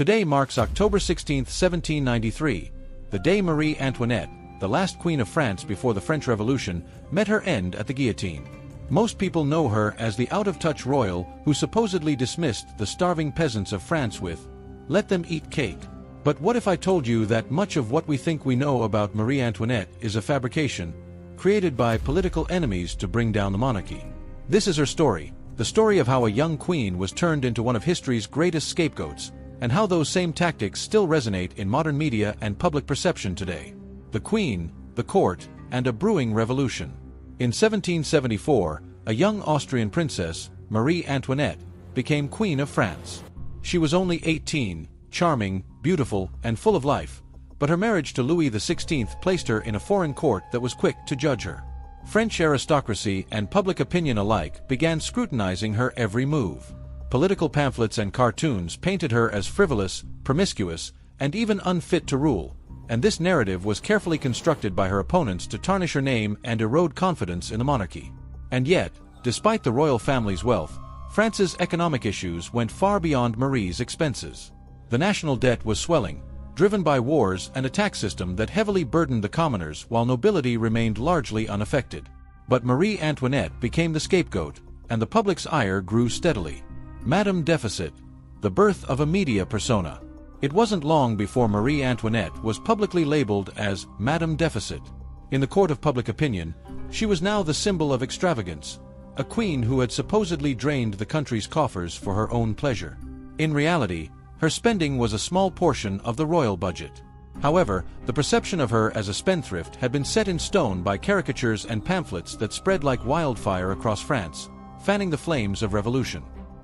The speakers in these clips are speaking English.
Today marks October 16, 1793, the day Marie Antoinette, the last queen of France before the French Revolution, met her end at the guillotine. Most people know her as the out-of-touch royal who supposedly dismissed the starving peasants of France with, "Let them eat cake." But what if I told you that much of what we think we know about Marie Antoinette is a fabrication, created by political enemies to bring down the monarchy? This is her story, the story of how a young queen was turned into one of history's greatest scapegoats, and how those same tactics still resonate in modern media and public perception today. The Queen, the Court, and a brewing revolution. In 1774, a young Austrian princess, Marie Antoinette, became Queen of France. She was only 18, charming, beautiful, and full of life, but her marriage to Louis XVI placed her in a foreign court that was quick to judge her. French aristocracy and public opinion alike began scrutinizing her every move. Political pamphlets and cartoons painted her as frivolous, promiscuous, and even unfit to rule, and this narrative was carefully constructed by her opponents to tarnish her name and erode confidence in the monarchy. And yet, despite the royal family's wealth, France's economic issues went far beyond Marie's expenses. The national debt was swelling, driven by wars and a tax system that heavily burdened the commoners while nobility remained largely unaffected. But Marie Antoinette became the scapegoat, and the public's ire grew steadily. Madame Deficit, the birth of a media persona. It wasn't long before Marie Antoinette was publicly labeled as Madame Deficit. In the court of public opinion, she was now the symbol of extravagance, a queen who had supposedly drained the country's coffers for her own pleasure. In reality, her spending was a small portion of the royal budget. However, the perception of her as a spendthrift had been set in stone by caricatures and pamphlets that spread like wildfire across France, fanning the flames of revolution.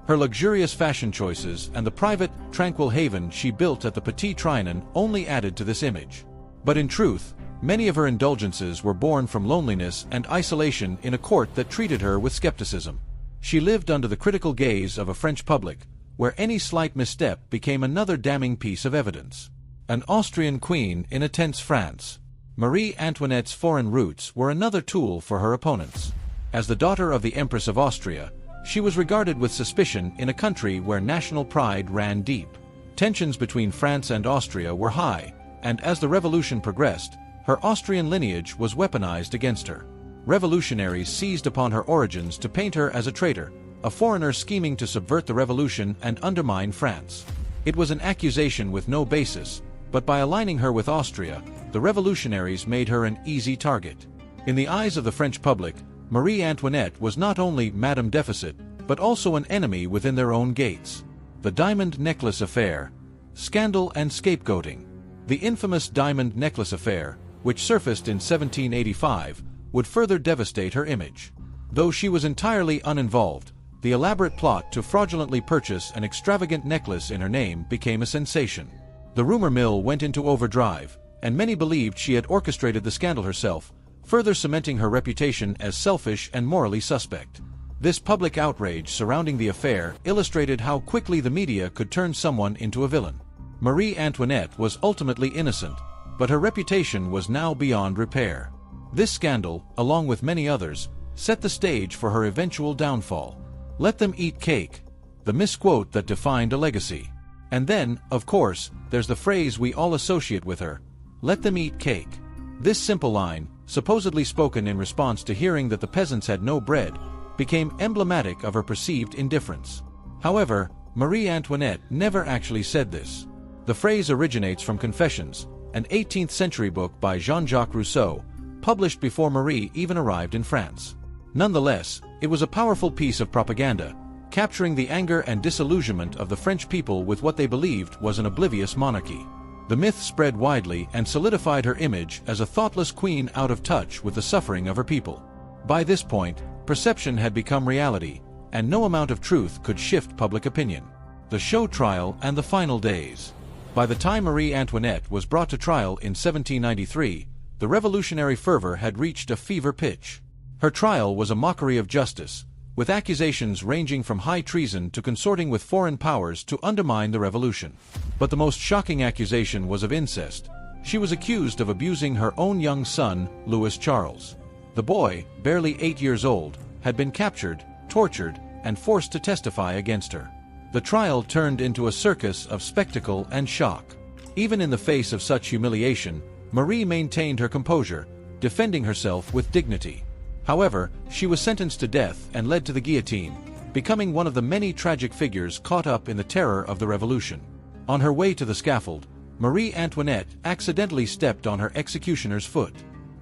Her luxurious fashion choices and the private, tranquil haven she built at the Petit Trianon only added to this image. But in truth, many of her indulgences were born from loneliness and isolation in a court that treated her with skepticism. She lived under the critical gaze of a French public, where any slight misstep became another damning piece of evidence. An Austrian queen in a tense France, Marie Antoinette's foreign roots were another tool for her opponents. As the daughter of the Empress of Austria, she was regarded with suspicion in a country where national pride ran deep. Tensions between France and Austria were high, and as the revolution progressed, her Austrian lineage was weaponized against her. Revolutionaries seized upon her origins to paint her as a traitor, a foreigner scheming to subvert the revolution and undermine France. It was an accusation with no basis, but by aligning her with Austria, the revolutionaries made her an easy target. In the eyes of the French public, Marie Antoinette was not only Madame Deficit, but also an enemy within their own gates. The diamond necklace affair, scandal and scapegoating. The infamous diamond necklace affair, which surfaced in 1785, would further devastate her image. Though she was entirely uninvolved, the elaborate plot to fraudulently purchase an extravagant necklace in her name became a sensation. The rumor mill went into overdrive, and many believed she had orchestrated the scandal herself, further cementing her reputation as selfish and morally suspect. This public outrage surrounding the affair illustrated how quickly the media could turn someone into a villain. Marie Antoinette was ultimately innocent, but her reputation was now beyond repair. This scandal, along with many others, set the stage for her eventual downfall. Let them eat cake, the misquote that defined a legacy. And then, of course, there's the phrase we all associate with her, "Let them eat cake." This simple line, supposedly spoken in response to hearing that the peasants had no bread, became emblematic of her perceived indifference. However, Marie Antoinette never actually said this. The phrase originates from Confessions, an 18th-century book by Jean-Jacques Rousseau, published before Marie even arrived in France. Nonetheless, it was a powerful piece of propaganda, capturing the anger and disillusionment of the French people with what they believed was an oblivious monarchy. The myth spread widely and solidified her image as a thoughtless queen out of touch with the suffering of her people. By this point, perception had become reality, and no amount of truth could shift public opinion. The show trial and the final days. By the time Marie Antoinette was brought to trial in 1793, the revolutionary fervor had reached a fever pitch. Her trial was a mockery of justice, with accusations ranging from high treason to consorting with foreign powers to undermine the revolution. But the most shocking accusation was of incest. She was accused of abusing her own young son, Louis Charles. The boy, barely 8 years old, had been captured, tortured, and forced to testify against her. The trial turned into a circus of spectacle and shock. Even in the face of such humiliation, Marie maintained her composure, defending herself with dignity. However, she was sentenced to death and led to the guillotine, becoming one of the many tragic figures caught up in the terror of the revolution. On her way to the scaffold, Marie Antoinette accidentally stepped on her executioner's foot.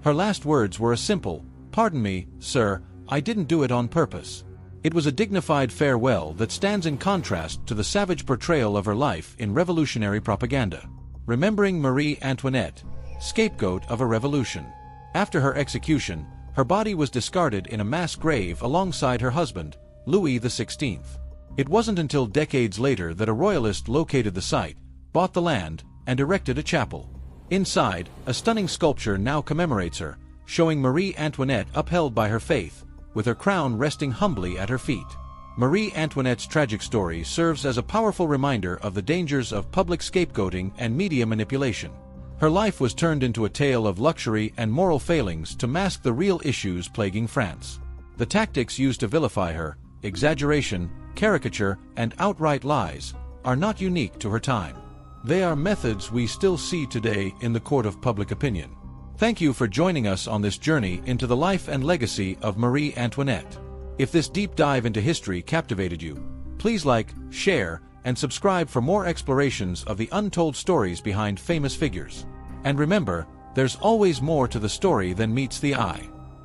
Her last words were a simple, "Pardon me, sir, I didn't do it on purpose." It was a dignified farewell that stands in contrast to the savage portrayal of her life in revolutionary propaganda. Remembering Marie Antoinette, scapegoat of a revolution. After her execution, her body was discarded in a mass grave alongside her husband, Louis XVI. It wasn't until decades later that a royalist located the site, bought the land, and erected a chapel. Inside, a stunning sculpture now commemorates her, showing Marie Antoinette upheld by her faith, with her crown resting humbly at her feet. Marie Antoinette's tragic story serves as a powerful reminder of the dangers of public scapegoating and media manipulation. Her life was turned into a tale of luxury and moral failings to mask the real issues plaguing France. The tactics used to vilify her, exaggeration, caricature, and outright lies, are not unique to her time. They are methods we still see today in the court of public opinion. Thank you for joining us on this journey into the life and legacy of Marie Antoinette. If this deep dive into history captivated you, please like, share, and subscribe for more explorations of the untold stories behind famous figures. And remember, there's always more to the story than meets the eye.